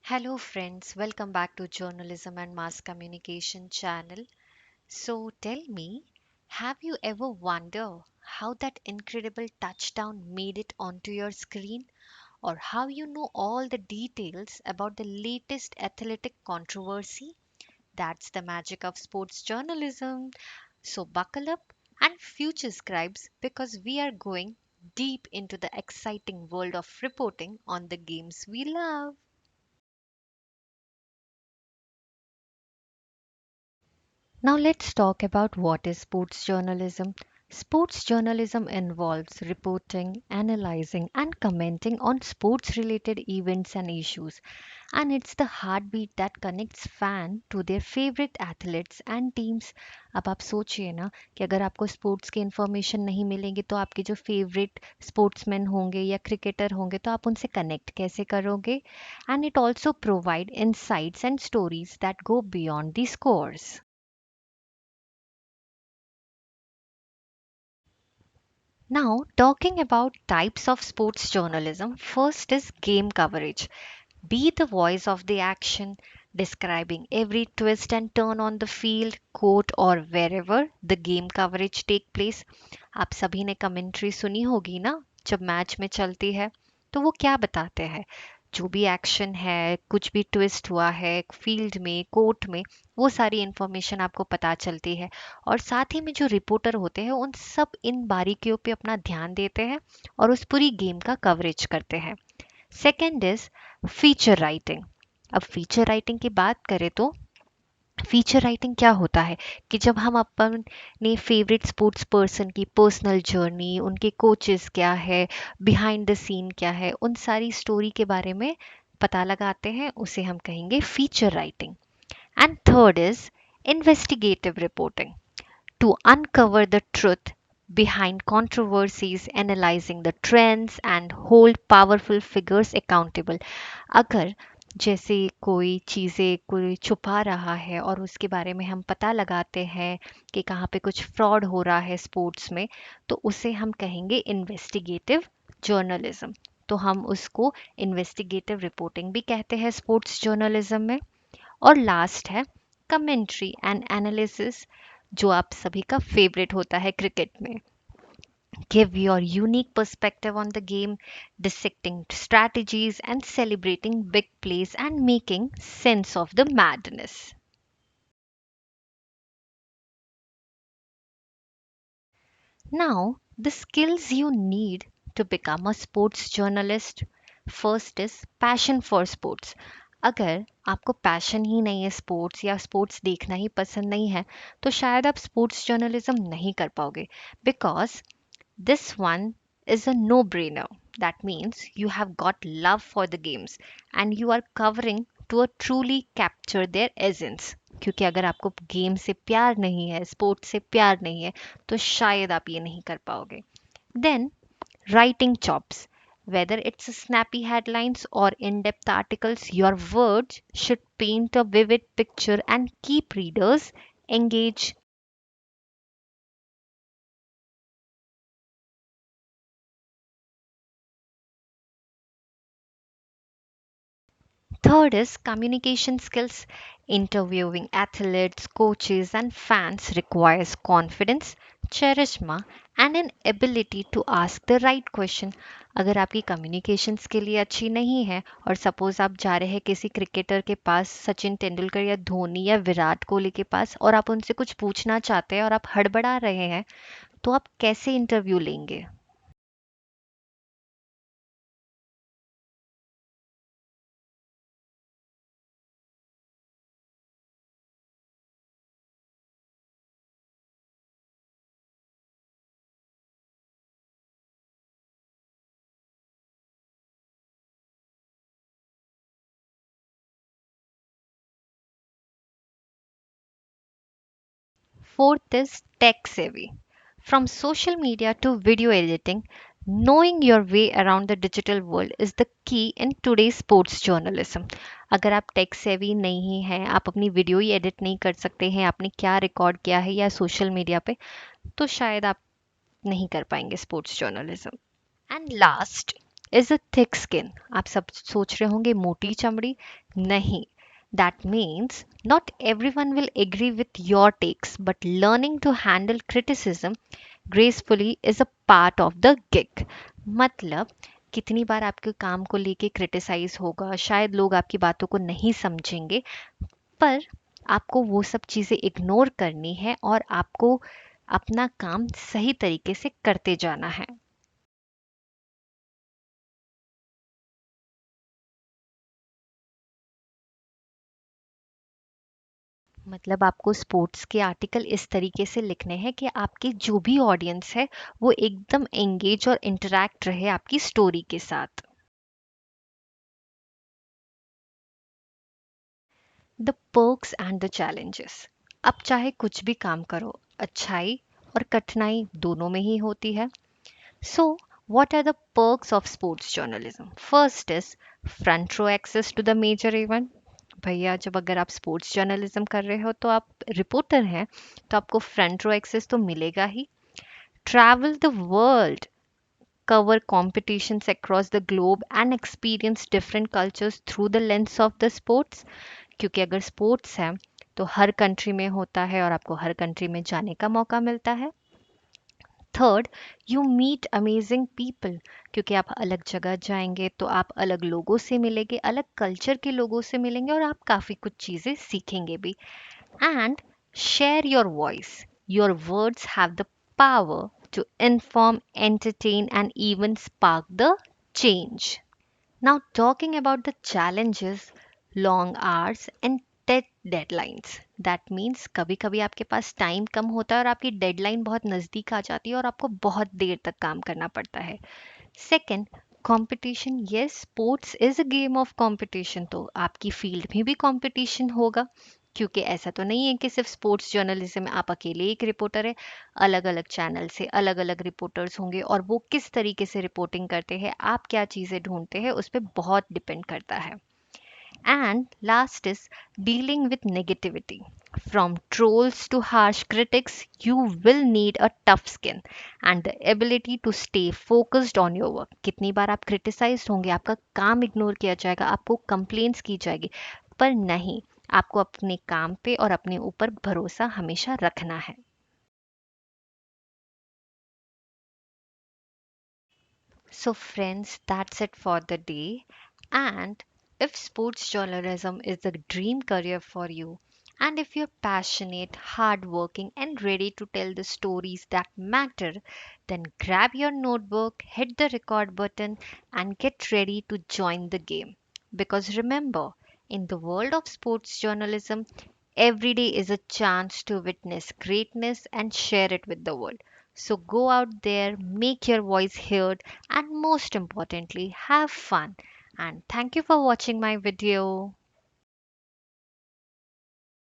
Hello friends, welcome back to Journalism and Mass Communication channel. So tell me, have you ever wondered how that incredible touchdown made it onto your screen, or how you know all the details about the latest athletic controversy? That's the magic of sports journalism. So buckle up and future scribes because we are going deep into the exciting world of reporting on the games we love. Now let's talk about what is sports journalism. Sports journalism involves reporting, analyzing, and commenting on sports related events and issues. And it's the heartbeat that connects fan to their favorite athletes and teams. अब आप सोचिए ना कि अगर आपको sports की information नहीं मिलेगी तो आपके जो फेवरेट स्पोर्ट्समैन होंगे या क्रिकेटर होंगे तो आप उनसे कनेक्ट कैसे करोगे and it also provide insights and stories that go beyond the scores. Now, talking about types of sports journalism, first is game coverage. Be the voice of the action, describing every twist and turn on the field, court or wherever the game coverage take place. आप सभी ने commentary सुनी होगी ना जब match में चलती है तो वो क्या बताते हैं जो भी एक्शन है कुछ भी ट्विस्ट हुआ है फील्ड में कोर्ट में वो सारी इंफॉर्मेशन आपको पता चलती है और साथ ही में जो रिपोर्टर होते हैं उन सब इन बारीकियों पे अपना ध्यान देते हैं और उस पूरी गेम का कवरेज करते हैं सेकेंड इज फीचर राइटिंग अब फीचर राइटिंग की बात करें तो फीचर राइटिंग क्या होता है कि जब हम अपने फेवरेट स्पोर्ट्स पर्सन की पर्सनल जर्नी उनके कोचेस क्या है बिहाइंड द सीन क्या है उन सारी स्टोरी के बारे में पता लगाते हैं उसे हम कहेंगे feature writing and third is investigative reporting to uncover the truth behind controversies, analyzing the trends, and hold powerful figures accountable. अगर जैसे कोई चीज़ें कोई छुपा रहा है और उसके बारे में हम पता लगाते हैं कि कहाँ पे कुछ फ्रॉड हो रहा है स्पोर्ट्स में तो उसे हम कहेंगे इन्वेस्टिगेटिव जर्नलिज्म तो हम उसको इन्वेस्टिगेटिव रिपोर्टिंग भी कहते हैं स्पोर्ट्स जर्नलिज्म में और लास्ट है कमेंट्री एंड एनालिसिस जो आप सभी का फेवरेट होता है क्रिकेट में give your unique perspective on the game dissecting strategies and celebrating big plays and making sense of the madness. Now the skills you need to become a sports journalist first is passion for sports अगर आपको passion ही नहीं है sports या sports देखना ही पसंद नहीं है तो शायद आप स्पोर्ट्स जर्नलिज्म नहीं कर पाओगे because this one is a no brainer. That means you have got love for the games and you are covering to a truly capture their essence. क्योंकि अगर आपको गेम से प्यार नहीं है स्पोर्ट्स से प्यार नहीं है तो शायद आप ये नहीं कर पाओगे then writing chops whether it's snappy headlines or in-depth articles your words should paint a vivid picture and keep readers engaged. Third is communication skills. Interviewing athletes, coaches, and fans requires confidence, charisma, and an ability to ask the right question. अगर आपकी communication skill ही अच्छी नहीं है और suppose आप जा रहे हैं किसी क्रिकेटर के पास सचिन तेंदुलकर या धोनी या विराट कोहली के पास और आप उनसे कुछ पूछना चाहते हैं और आप हड़बड़ा रहे हैं तो आप कैसे इंटरव्यू लेंगे Fourth is tech savvy. From social media to video editing, knowing your way around the digital world is the key in today's sports journalism. अगर आप टेक सेवी नहीं हैं आप अपनी वीडियो ही एडिट नहीं कर सकते हैं आपने क्या रिकॉर्ड किया है या सोशल मीडिया पे तो शायद आप नहीं कर पाएंगे sports journalism and last is a thick skin. आप सब सोच रहे होंगे मोटी चमड़ी, नहीं. That means not everyone will agree with your takes, but learning to handle criticism gracefully is a part of the gig. मतलब कितनी बार आपके काम को लेके क्रिटिसाइज होगा, शायद लोग आपकी बातों को नहीं समझेंगे, पर आपको वो सब चीज़ें इग्नोर करनी है और आपको अपना काम सही तरीके से करते जाना है. मतलब आपको स्पोर्ट्स के आर्टिकल इस तरीके से लिखने हैं कि आपकी जो भी ऑडियंस है वो एकदम एंगेज और इंटरैक्ट रहे आपकी स्टोरी के साथ. The perks and the challenges. अब चाहे कुछ भी काम करो, अच्छाई और कठिनाई दोनों में ही होती है. सो what are the perks of sports journalism? First is front row access to the major event. भैया जब अगर आप स्पोर्ट्स जर्नलिज्म कर रहे हो तो आप रिपोर्टर हैं, तो आपको फ्रंट रो एक्सेस तो मिलेगा ही. Travel the world, cover competitions across the globe and experience different cultures through the lens of the sports. क्योंकि अगर स्पोर्ट्स है तो हर कंट्री में होता है और आपको हर कंट्री में जाने का मौका मिलता है. Third, you meet amazing people. क्योंकि आप अलग जगह जाएंगे तो आप अलग लोगों से मिलेंगे, अलग कल्चर के लोगों से मिलेंगे और आप काफ़ी कुछ चीज़ें सीखेंगे भी. And share your voice. Your words have the power to inform, entertain, and even spark the change. Now, talking about the challenges, long hours, and deadlines. That means कभी कभी आपके पास टाइम कम होता है और आपकी डेडलाइन बहुत नज़दीक आ जाती है और आपको बहुत देर तक काम करना पड़ता है. Second, competition. Yes, sports is a game of competition, तो आपकी फील्ड में भी कंपटीशन होगा. क्योंकि ऐसा तो नहीं है कि सिर्फ स्पोर्ट्स जर्नलिज्म में आप अकेले एक रिपोर्टर है. अलग अलग चैनल से अलग अलग रिपोर्टर्स होंगे और वो किस तरीके से रिपोर्टिंग करते हैं, आप क्या चीज़ें ढूंढते हैं, उस पर बहुत डिपेंड करता है. And last is dealing with negativity. From trolls to harsh critics, you will need a tough skin and the ability to stay focused on your work. कितनी बार आप क्रिटिसाइज होंगे, आपका काम इग्नोर किया जाएगा, आपको कंप्लेंट्स की जाएगी, पर नहीं, आपको अपने काम पे और अपने ऊपर भरोसा हमेशा रखना है. So, friends, that's it for the day. And if sports journalism is a dream career for you, and if you're passionate, hardworking, and ready to tell the stories that matter, then grab your notebook, hit the record button, and get ready to join the game. Because remember, in the world of sports journalism, every day is a chance to witness greatness and share it with the world. So go out there, make your voice heard, and most importantly, have fun. And thank you for watching my video.